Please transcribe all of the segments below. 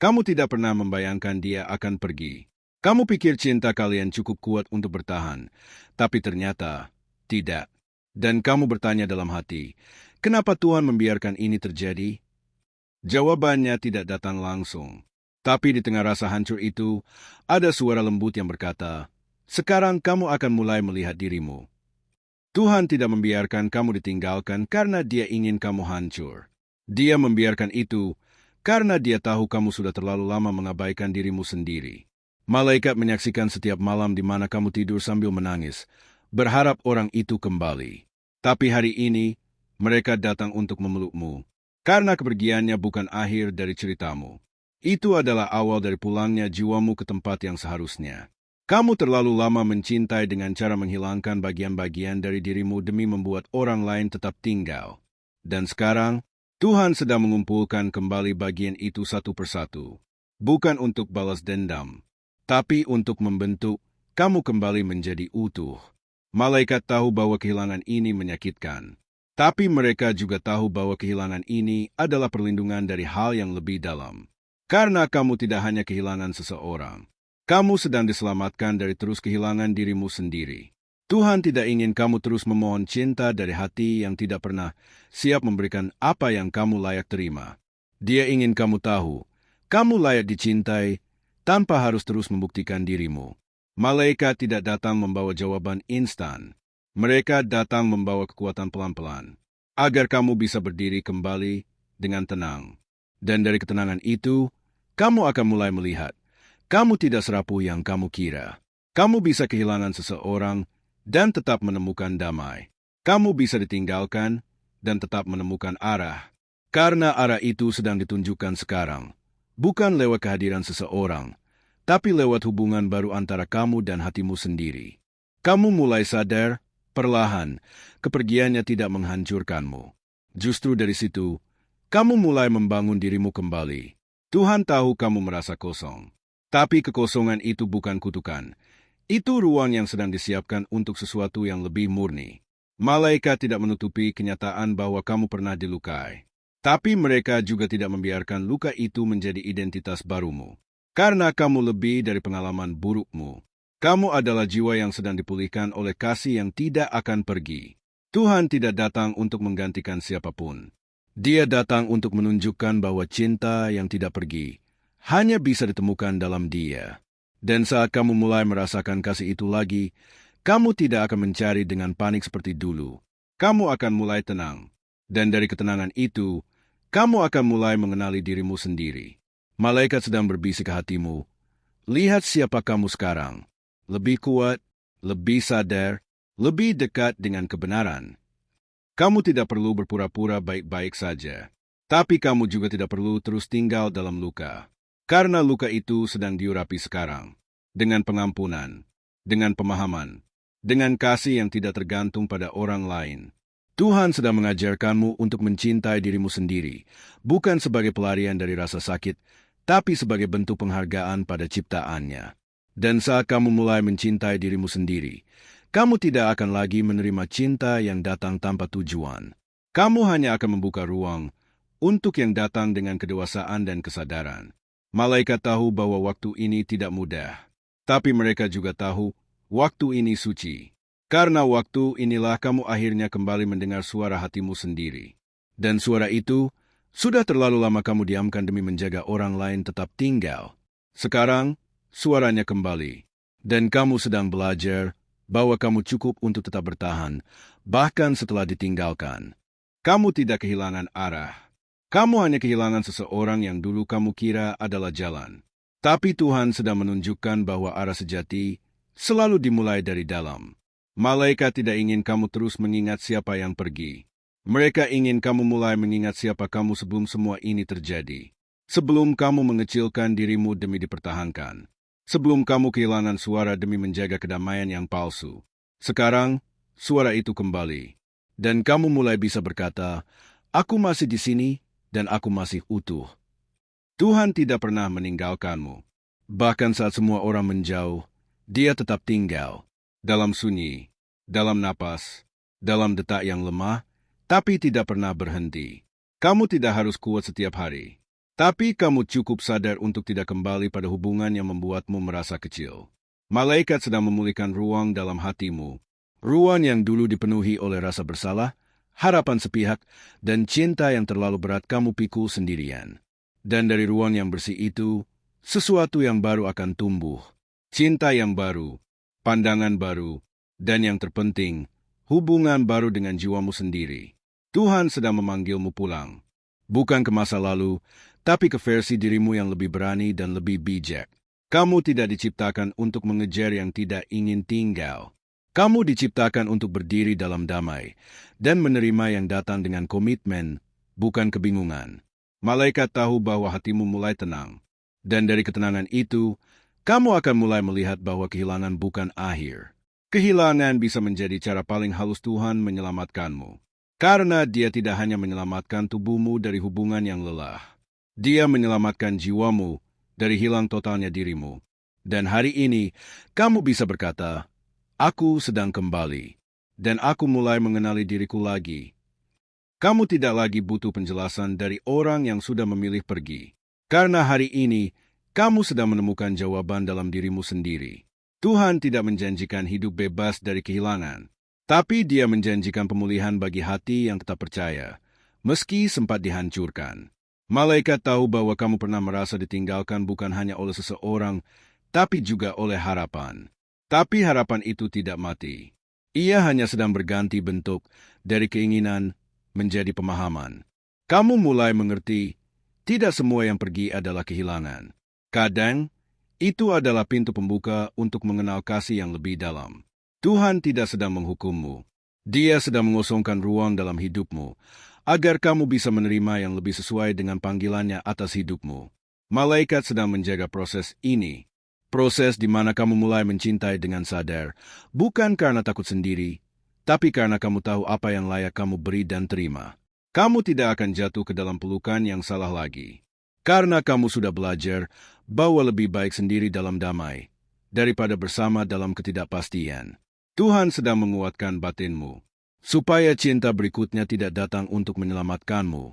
Kamu tidak pernah membayangkan dia akan pergi. Kamu pikir cinta kalian cukup kuat untuk bertahan, tapi ternyata tidak. Dan kamu bertanya dalam hati, kenapa Tuhan membiarkan ini terjadi? Jawabannya tidak datang langsung. Tapi di tengah rasa hancur itu, ada suara lembut yang berkata, sekarang kamu akan mulai melihat dirimu. Tuhan tidak membiarkan kamu ditinggalkan karena Dia ingin kamu hancur. Dia membiarkan itu karena Dia tahu kamu sudah terlalu lama mengabaikan dirimu sendiri. Malaikat menyaksikan setiap malam di mana kamu tidur sambil menangis, berharap orang itu kembali. Tapi hari ini, mereka datang untuk memelukmu. Karena kepergiannya bukan akhir dari ceritamu. Itu adalah awal dari pulangnya jiwamu ke tempat yang seharusnya. Kamu terlalu lama mencintai dengan cara menghilangkan bagian-bagian dari dirimu demi membuat orang lain tetap tinggal. Dan sekarang, Tuhan sedang mengumpulkan kembali bagian itu satu persatu. Bukan untuk balas dendam, tapi untuk membentuk kamu kembali menjadi utuh. Malaikat tahu bahwa kehilangan ini menyakitkan. Tapi mereka juga tahu bahwa kehilangan ini adalah perlindungan dari hal yang lebih dalam. Karena kamu tidak hanya kehilangan seseorang. Kamu sedang diselamatkan dari terus kehilangan dirimu sendiri. Tuhan tidak ingin kamu terus memohon cinta dari hati yang tidak pernah siap memberikan apa yang kamu layak terima. Dia ingin kamu tahu, kamu layak dicintai tanpa harus terus membuktikan dirimu. Malaikat tidak datang membawa jawaban instan. Mereka datang membawa kekuatan pelan-pelan, agar kamu bisa berdiri kembali dengan tenang. Dan dari ketenangan itu, kamu akan mulai melihat, kamu tidak serapuh yang kamu kira. Kamu bisa kehilangan seseorang dan tetap menemukan damai. Kamu bisa ditinggalkan dan tetap menemukan arah. Karena arah itu sedang ditunjukkan sekarang, bukan lewat kehadiran seseorang, tapi lewat hubungan baru antara kamu dan hatimu sendiri. Kamu mulai sadar, perlahan, kepergiannya tidak menghancurkanmu. Justru dari situ, kamu mulai membangun dirimu kembali. Tuhan tahu kamu merasa kosong. Tapi kekosongan itu bukan kutukan. Itu ruang yang sedang disiapkan untuk sesuatu yang lebih murni. Malaikat tidak menutupi kenyataan bahwa kamu pernah dilukai. Tapi mereka juga tidak membiarkan luka itu menjadi identitas barumu. Karena kamu lebih dari pengalaman burukmu. Kamu adalah jiwa yang sedang dipulihkan oleh kasih yang tidak akan pergi. Tuhan tidak datang untuk menggantikan siapapun. Dia datang untuk menunjukkan bahwa cinta yang tidak pergi hanya bisa ditemukan dalam Dia. Dan saat kamu mulai merasakan kasih itu lagi, kamu tidak akan mencari dengan panik seperti dulu. Kamu akan mulai tenang. Dan dari ketenangan itu, kamu akan mulai mengenali dirimu sendiri. Malaikat sedang berbisik ke hatimu, lihat siapa kamu sekarang. Lebih kuat, lebih sadar, lebih dekat dengan kebenaran. Kamu tidak perlu berpura-pura baik-baik saja. Tapi kamu juga tidak perlu terus tinggal dalam luka. Karena luka itu sedang diurapi sekarang. Dengan pengampunan, dengan pemahaman, dengan kasih yang tidak tergantung pada orang lain. Tuhan sedang mengajarkanmu untuk mencintai dirimu sendiri, bukan sebagai pelarian dari rasa sakit, tapi sebagai bentuk penghargaan pada ciptaannya. Dan saat kamu mulai mencintai dirimu sendiri, kamu tidak akan lagi menerima cinta yang datang tanpa tujuan. Kamu hanya akan membuka ruang untuk yang datang dengan kedewasaan dan kesadaran. Malaikat tahu bahwa waktu ini tidak mudah. Tapi mereka juga tahu, waktu ini suci. Karena waktu inilah kamu akhirnya kembali mendengar suara hatimu sendiri. Dan suara itu, sudah terlalu lama kamu diamkan demi menjaga orang lain tetap tinggal. Sekarang, suaranya kembali. Dan kamu sedang belajar bahwa kamu cukup untuk tetap bertahan, bahkan setelah ditinggalkan. Kamu tidak kehilangan arah. Kamu hanya kehilangan seseorang yang dulu kamu kira adalah jalan. Tapi Tuhan sedang menunjukkan bahwa arah sejati selalu dimulai dari dalam. Malaikat tidak ingin kamu terus mengingat siapa yang pergi. Mereka ingin kamu mulai mengingat siapa kamu sebelum semua ini terjadi. Sebelum kamu mengecilkan dirimu demi dipertahankan. Sebelum kamu kehilangan suara demi menjaga kedamaian yang palsu. Sekarang, suara itu kembali. Dan kamu mulai bisa berkata, aku masih di sini dan aku masih utuh. Tuhan tidak pernah meninggalkanmu. Bahkan saat semua orang menjauh, Dia tetap tinggal. Dalam sunyi, dalam napas, dalam detak yang lemah, tapi tidak pernah berhenti. Kamu tidak harus kuat setiap hari. Tapi kamu cukup sadar untuk tidak kembali pada hubungan yang membuatmu merasa kecil. Malaikat sedang memulihkan ruang dalam hatimu. Ruang yang dulu dipenuhi oleh rasa bersalah, harapan sepihak, dan cinta yang terlalu berat kamu pikul sendirian. Dan dari ruang yang bersih itu, sesuatu yang baru akan tumbuh. Cinta yang baru, pandangan baru, dan yang terpenting, hubungan baru dengan jiwamu sendiri. Tuhan sedang memanggilmu pulang. Bukan ke masa lalu, tapi ke versi dirimu yang lebih berani dan lebih bijak. Kamu tidak diciptakan untuk mengejar yang tidak ingin tinggal. Kamu diciptakan untuk berdiri dalam damai dan menerima yang datang dengan komitmen, bukan kebingungan. Malaikat tahu bahwa hatimu mulai tenang. Dan dari ketenangan itu, kamu akan mulai melihat bahwa kehilangan bukan akhir. Kehilangan bisa menjadi cara paling halus Tuhan menyelamatkanmu. Karena Dia tidak hanya menyelamatkan tubuhmu dari hubungan yang lelah. Dia menyelamatkan jiwamu dari hilang totalnya dirimu. Dan hari ini, kamu bisa berkata, "Aku sedang kembali, dan aku mulai mengenali diriku lagi." Kamu tidak lagi butuh penjelasan dari orang yang sudah memilih pergi. Karena hari ini, kamu sedang menemukan jawaban dalam dirimu sendiri. Tuhan tidak menjanjikan hidup bebas dari kehilangan, tapi Dia menjanjikan pemulihan bagi hati yang tetap percaya, meski sempat dihancurkan. Malaikat tahu bahwa kamu pernah merasa ditinggalkan bukan hanya oleh seseorang, tapi juga oleh harapan. Tapi harapan itu tidak mati. Ia hanya sedang berganti bentuk dari keinginan menjadi pemahaman. Kamu mulai mengerti, tidak semua yang pergi adalah kehilangan. Kadang, itu adalah pintu pembuka untuk mengenal kasih yang lebih dalam. Tuhan tidak sedang menghukummu. Dia sedang mengosongkan ruang dalam hidupmu, agar kamu bisa menerima yang lebih sesuai dengan panggilannya atas hidupmu. Malaikat sedang menjaga proses ini. Proses di mana kamu mulai mencintai dengan sadar, bukan karena takut sendiri, tapi karena kamu tahu apa yang layak kamu beri dan terima. Kamu tidak akan jatuh ke dalam pelukan yang salah lagi. Karena kamu sudah belajar bahwa lebih baik sendiri dalam damai, daripada bersama dalam ketidakpastian. Tuhan sedang menguatkan batinmu, supaya cinta berikutnya tidak datang untuk menyelamatkanmu,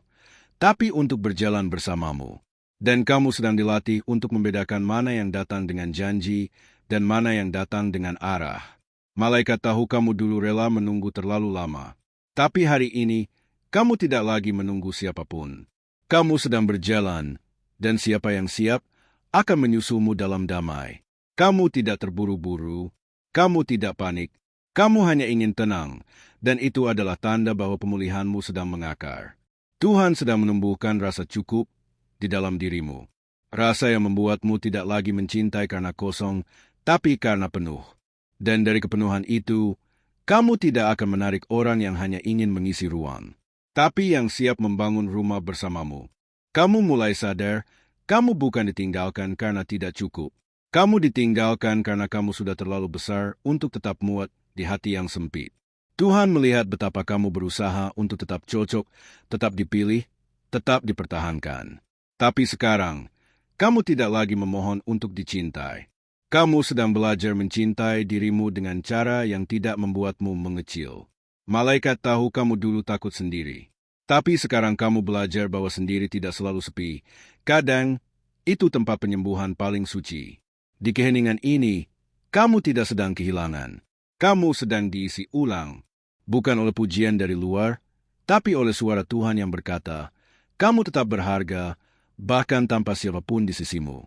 tapi untuk berjalan bersamamu. Dan kamu sedang dilatih untuk membedakan mana yang datang dengan janji dan mana yang datang dengan arah. Malaikat tahu kamu dulu rela menunggu terlalu lama, tapi hari ini kamu tidak lagi menunggu siapapun. Kamu sedang berjalan, dan siapa yang siap akan menyusulmu dalam damai. Kamu tidak terburu-buru, kamu tidak panik, kamu hanya ingin tenang, dan itu adalah tanda bahwa pemulihanmu sedang mengakar. Tuhan sedang menumbuhkan rasa cukup di dalam dirimu. Rasa yang membuatmu tidak lagi mencintai karena kosong, tapi karena penuh. Dan dari kepenuhan itu, kamu tidak akan menarik orang yang hanya ingin mengisi ruang, tapi yang siap membangun rumah bersamamu. Kamu mulai sadar, kamu bukan ditinggalkan karena tidak cukup. Kamu ditinggalkan karena kamu sudah terlalu besar untuk tetap muat di hati yang sempit. Tuhan melihat betapa kamu berusaha untuk tetap cocok, tetap dipilih, tetap dipertahankan. Tapi sekarang, kamu tidak lagi memohon untuk dicintai. Kamu sedang belajar mencintai dirimu dengan cara yang tidak membuatmu mengecil. Malaikat tahu kamu dulu takut sendiri. Tapi sekarang kamu belajar bahwa sendiri tidak selalu sepi. Kadang, itu tempat penyembuhan paling suci. Di keheningan ini, kamu tidak sedang kehilangan. Kamu sedang diisi ulang. Bukan oleh pujian dari luar, tapi oleh suara Tuhan yang berkata, kamu tetap berharga, bahkan tanpa siapapun di sisimu.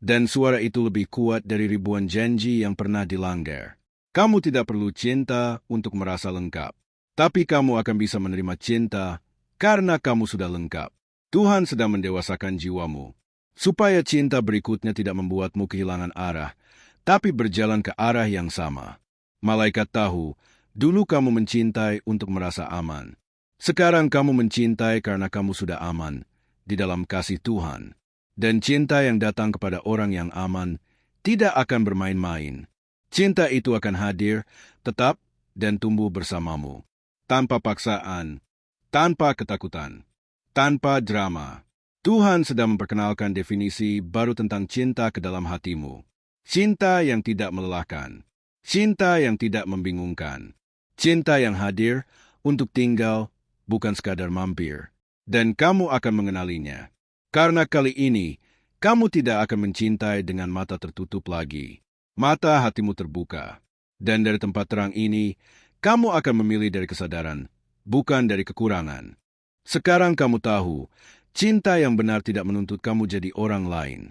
Dan suara itu lebih kuat dari ribuan janji yang pernah dilanggar. Kamu tidak perlu cinta untuk merasa lengkap, tapi kamu akan bisa menerima cinta karena kamu sudah lengkap. Tuhan sedang mendewasakan jiwamu, supaya cinta berikutnya tidak membuatmu kehilangan arah, tapi berjalan ke arah yang sama. Malaikat tahu, dulu kamu mencintai untuk merasa aman. Sekarang kamu mencintai karena kamu sudah aman di dalam kasih Tuhan. Dan cinta yang datang kepada orang yang aman tidak akan bermain-main. Cinta itu akan hadir, tetap, dan tumbuh bersamamu. Tanpa paksaan, tanpa ketakutan, tanpa drama. Tuhan sedang memperkenalkan definisi baru tentang cinta ke dalam hatimu. Cinta yang tidak melelahkan. Cinta yang tidak membingungkan. Cinta yang hadir untuk tinggal, bukan sekadar mampir. Dan kamu akan mengenalinya. Karena kali ini, kamu tidak akan mencintai dengan mata tertutup lagi. Mata hatimu terbuka. Dan dari tempat terang ini, kamu akan memilih dari kesadaran, bukan dari kekurangan. Sekarang kamu tahu, cinta yang benar tidak menuntut kamu jadi orang lain.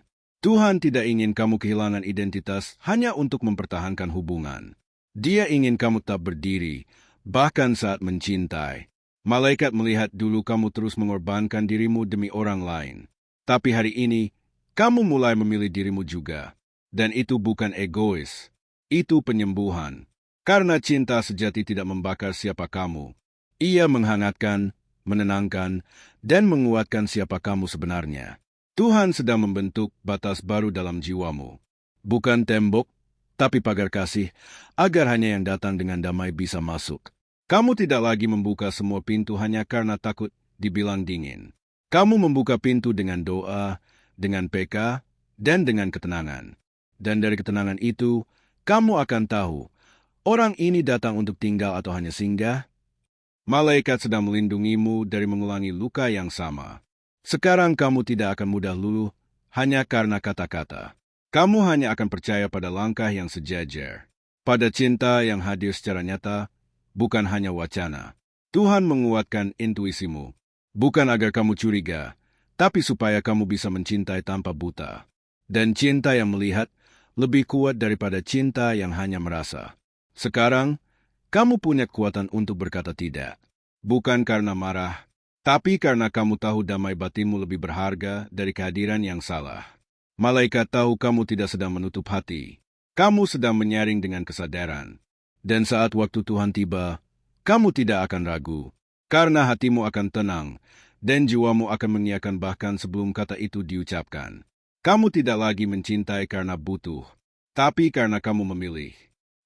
Tuhan tidak ingin kamu kehilangan identitas hanya untuk mempertahankan hubungan. Dia ingin kamu tetap berdiri, bahkan saat mencintai. Malaikat melihat dulu kamu terus mengorbankan dirimu demi orang lain. Tapi hari ini, kamu mulai memilih dirimu juga. Dan itu bukan egois. Itu penyembuhan. Karena cinta sejati tidak membakar siapa kamu. Ia menghangatkan, menenangkan, dan menguatkan siapa kamu sebenarnya. Tuhan sedang membentuk batas baru dalam jiwamu. Bukan tembok, tapi pagar kasih, agar hanya yang datang dengan damai bisa masuk. Kamu tidak lagi membuka semua pintu hanya karena takut dibilang dingin. Kamu membuka pintu dengan doa, dengan peka, dan dengan ketenangan. Dan dari ketenangan itu, kamu akan tahu, orang ini datang untuk tinggal atau hanya singgah. Malaikat sedang melindungimu dari mengulangi luka yang sama. Sekarang kamu tidak akan mudah luluh hanya karena kata-kata. Kamu hanya akan percaya pada langkah yang sejajar. Pada cinta yang hadir secara nyata, bukan hanya wacana. Tuhan menguatkan intuisimu. Bukan agar kamu curiga, tapi supaya kamu bisa mencintai tanpa buta. Dan cinta yang melihat lebih kuat daripada cinta yang hanya merasa. Sekarang, kamu punya kekuatan untuk berkata tidak. Bukan karena marah, tapi karena kamu tahu damai batinmu lebih berharga dari kehadiran yang salah. Malaikat tahu kamu tidak sedang menutup hati. Kamu sedang menyaring dengan kesadaran. Dan saat waktu Tuhan tiba, kamu tidak akan ragu. Karena hatimu akan tenang, dan jiwamu akan mengiyakan bahkan sebelum kata itu diucapkan. Kamu tidak lagi mencintai karena butuh, tapi karena kamu memilih.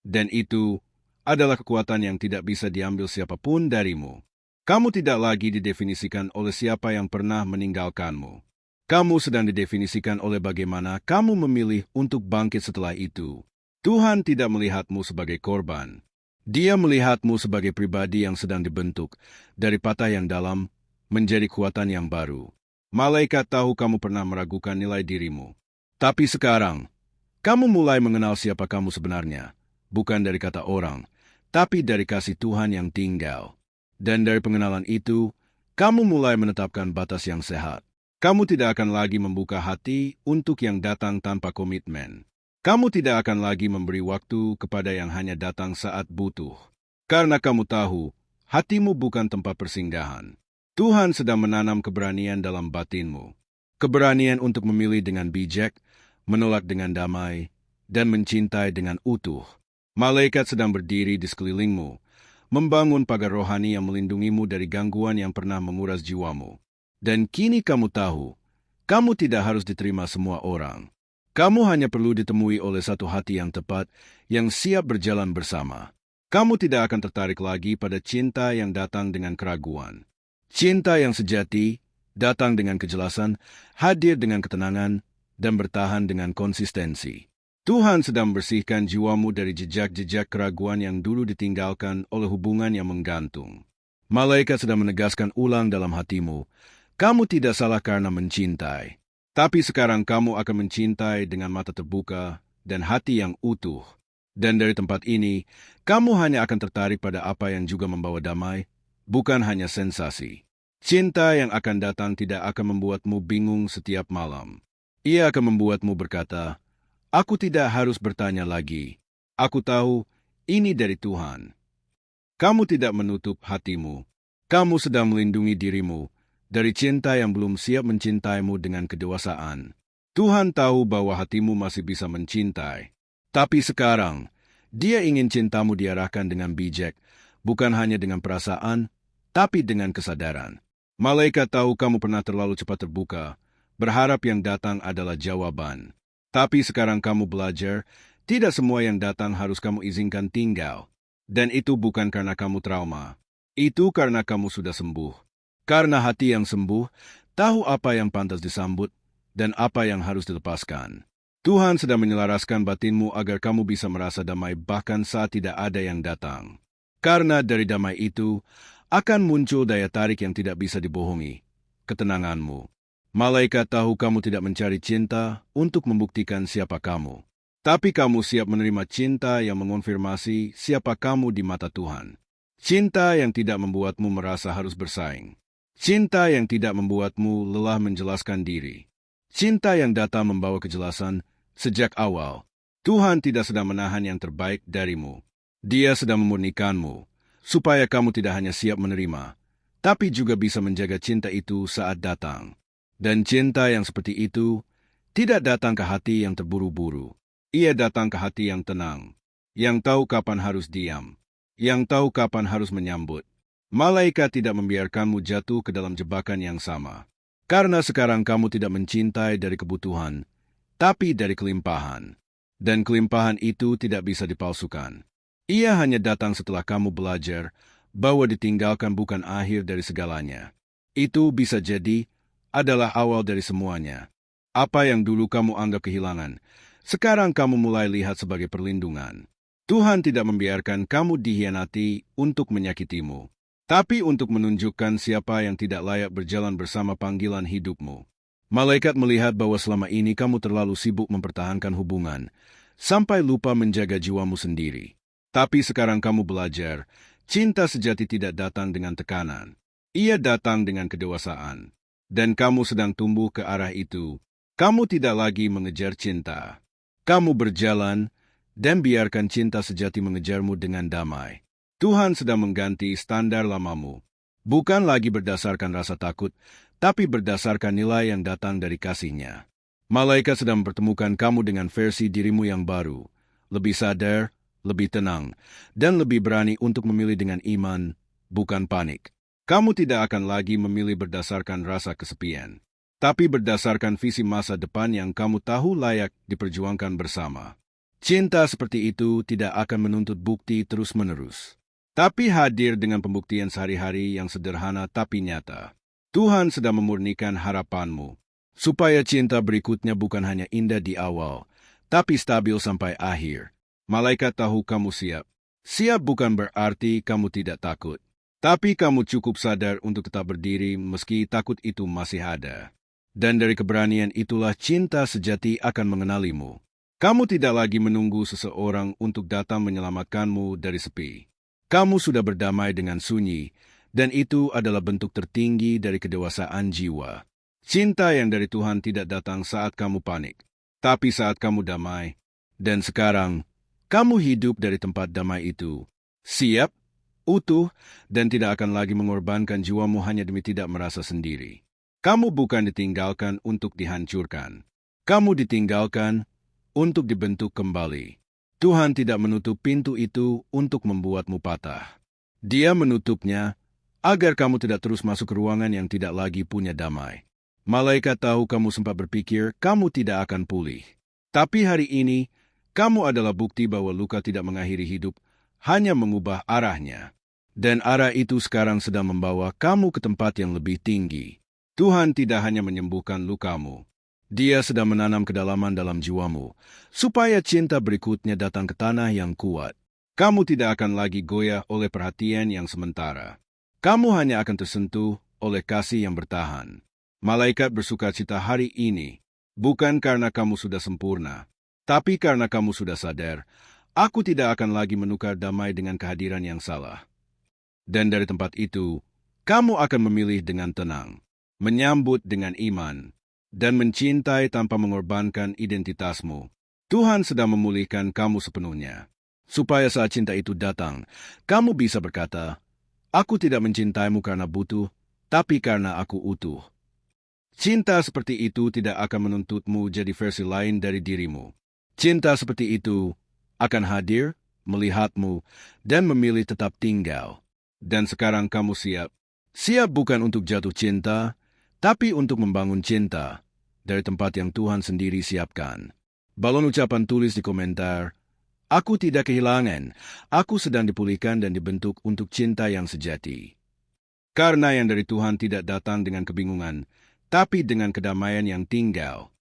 Dan itu adalah kekuatan yang tidak bisa diambil siapapun darimu. Kamu tidak lagi didefinisikan oleh siapa yang pernah meninggalkanmu. Kamu sedang didefinisikan oleh bagaimana kamu memilih untuk bangkit setelah itu. Tuhan tidak melihatmu sebagai korban. Dia melihatmu sebagai pribadi yang sedang dibentuk dari patah yang dalam menjadi kekuatan yang baru. Malaikat tahu kamu pernah meragukan nilai dirimu. Tapi sekarang, kamu mulai mengenal siapa kamu sebenarnya. Bukan dari kata orang, tapi dari kasih Tuhan yang tinggal. Dan dari pengenalan itu, kamu mulai menetapkan batas yang sehat. Kamu tidak akan lagi membuka hati untuk yang datang tanpa komitmen. Kamu tidak akan lagi memberi waktu kepada yang hanya datang saat butuh. Karena kamu tahu, hatimu bukan tempat persinggahan. Tuhan sedang menanam keberanian dalam batinmu. Keberanian untuk memilih dengan bijak, menolak dengan damai, dan mencintai dengan utuh. Malaikat sedang berdiri di sekelilingmu, membangun pagar rohani yang melindungimu dari gangguan yang pernah menguras jiwamu. Dan kini kamu tahu, kamu tidak harus diterima semua orang. Kamu hanya perlu ditemui oleh satu hati yang tepat, yang siap berjalan bersama. Kamu tidak akan tertarik lagi pada cinta yang datang dengan keraguan. Cinta yang sejati datang dengan kejelasan, hadir dengan ketenangan, dan bertahan dengan konsistensi. Tuhan sedang membersihkan jiwamu dari jejak-jejak keraguan yang dulu ditinggalkan oleh hubungan yang menggantung. Malaikat sedang menegaskan ulang dalam hatimu, kamu tidak salah karena mencintai. Tapi sekarang kamu akan mencintai dengan mata terbuka dan hati yang utuh. Dan dari tempat ini, kamu hanya akan tertarik pada apa yang juga membawa damai, bukan hanya sensasi. Cinta yang akan datang tidak akan membuatmu bingung setiap malam. Ia akan membuatmu berkata, aku tidak harus bertanya lagi. Aku tahu ini dari Tuhan. Kamu tidak menutup hatimu. Kamu sedang melindungi dirimu dari cinta yang belum siap mencintaimu dengan kedewasaan. Tuhan tahu bahwa hatimu masih bisa mencintai. Tapi sekarang, Dia ingin cintamu diarahkan dengan bijak, bukan hanya dengan perasaan, tapi dengan kesadaran. Malaikat tahu kamu pernah terlalu cepat terbuka, berharap yang datang adalah jawaban. Tapi sekarang kamu belajar, tidak semua yang datang harus kamu izinkan tinggal. Dan itu bukan karena kamu trauma. Itu karena kamu sudah sembuh. Karena hati yang sembuh, tahu apa yang pantas disambut, dan apa yang harus dilepaskan. Tuhan sedang menyelaraskan batinmu agar kamu bisa merasa damai bahkan saat tidak ada yang datang. Karena dari damai itu, akan muncul daya tarik yang tidak bisa dibohongi, ketenanganmu. Malaikat tahu kamu tidak mencari cinta untuk membuktikan siapa kamu. Tapi kamu siap menerima cinta yang mengonfirmasi siapa kamu di mata Tuhan. Cinta yang tidak membuatmu merasa harus bersaing. Cinta yang tidak membuatmu lelah menjelaskan diri. Cinta yang datang membawa kejelasan sejak awal. Tuhan tidak sedang menahan yang terbaik darimu. Dia sedang memurnikanmu, supaya kamu tidak hanya siap menerima, tapi juga bisa menjaga cinta itu saat datang. Dan cinta yang seperti itu tidak datang ke hati yang terburu-buru. Ia datang ke hati yang tenang, yang tahu kapan harus diam, yang tahu kapan harus menyambut. Malaikat tidak membiarkanmu jatuh ke dalam jebakan yang sama. Karena sekarang kamu tidak mencintai dari kebutuhan, tapi dari kelimpahan. Dan kelimpahan itu tidak bisa dipalsukan. Ia hanya datang setelah kamu belajar bahwa ditinggalkan bukan akhir dari segalanya. Itu bisa jadi adalah awal dari semuanya. Apa yang dulu kamu anggap kehilangan, sekarang kamu mulai lihat sebagai perlindungan. Tuhan tidak membiarkan kamu dikhianati untuk menyakitimu, tapi untuk menunjukkan siapa yang tidak layak berjalan bersama panggilan hidupmu. Malaikat melihat bahwa selama ini kamu terlalu sibuk mempertahankan hubungan, sampai lupa menjaga jiwamu sendiri. Tapi sekarang kamu belajar, cinta sejati tidak datang dengan tekanan. Ia datang dengan kedewasaan. Dan kamu sedang tumbuh ke arah itu. Kamu tidak lagi mengejar cinta. Kamu berjalan, dan biarkan cinta sejati mengejarmu dengan damai. Tuhan sedang mengganti standar lamamu. Bukan lagi berdasarkan rasa takut, tapi berdasarkan nilai yang datang dari kasih-Nya. Malaikat sedang mempertemukan kamu dengan versi dirimu yang baru, lebih sadar, lebih tenang, dan lebih berani untuk memilih dengan iman, bukan panik. Kamu tidak akan lagi memilih berdasarkan rasa kesepian, tapi berdasarkan visi masa depan yang kamu tahu layak diperjuangkan bersama. Cinta seperti itu tidak akan menuntut bukti terus-menerus, tapi hadir dengan pembuktian sehari-hari yang sederhana tapi nyata. Tuhan sedang memurnikan harapanmu, supaya cinta berikutnya bukan hanya indah di awal, tapi stabil sampai akhir. Malaikat tahu kamu siap. Siap bukan berarti kamu tidak takut. Tapi kamu cukup sadar untuk tetap berdiri meski takut itu masih ada. Dan dari keberanian itulah cinta sejati akan mengenalimu. Kamu tidak lagi menunggu seseorang untuk datang menyelamatkanmu dari sepi. Kamu sudah berdamai dengan sunyi, dan itu adalah bentuk tertinggi dari kedewasaan jiwa. Cinta yang dari Tuhan tidak datang saat kamu panik, tapi saat kamu damai. Dan sekarang, kamu hidup dari tempat damai itu. Siap, utuh, dan tidak akan lagi mengorbankan jiwamu hanya demi tidak merasa sendiri. Kamu bukan ditinggalkan untuk dihancurkan. Kamu ditinggalkan untuk dibentuk kembali. Tuhan tidak menutup pintu itu untuk membuatmu patah. Dia menutupnya agar kamu tidak terus masuk ke ruangan yang tidak lagi punya damai. Malaikat tahu kamu sempat berpikir kamu tidak akan pulih. Tapi hari ini, kamu adalah bukti bahwa luka tidak mengakhiri hidup, hanya mengubah arahnya. Dan arah itu sekarang sedang membawa kamu ke tempat yang lebih tinggi. Tuhan tidak hanya menyembuhkan lukamu. Dia sedang menanam kedalaman dalam jiwamu, supaya cinta berikutnya datang ke tanah yang kuat. Kamu tidak akan lagi goyah oleh perhatian yang sementara. Kamu hanya akan tersentuh oleh kasih yang bertahan. Malaikat bersukacita hari ini, bukan karena kamu sudah sempurna, tapi karena kamu sudah sadar, aku tidak akan lagi menukar damai dengan kehadiran yang salah. Dan dari tempat itu, kamu akan memilih dengan tenang, menyambut dengan iman, dan mencintai tanpa mengorbankan identitasmu. Tuhan sedang memulihkan kamu sepenuhnya, supaya saat cinta itu datang, kamu bisa berkata, aku tidak mencintaimu karena butuh, tapi karena aku utuh. Cinta seperti itu tidak akan menuntutmu jadi versi lain dari dirimu. Cinta seperti itu akan hadir, melihatmu, dan memilih tetap tinggal. Dan sekarang kamu siap. Siap bukan untuk jatuh cinta, tapi untuk membangun cinta dari tempat yang Tuhan sendiri siapkan. Balon ucapan tulis di komentar, aku tidak kehilangan, aku sedang dipulihkan dan dibentuk untuk cinta yang sejati. Karena yang dari Tuhan tidak datang dengan kebingungan, tapi dengan kedamaian yang tinggal.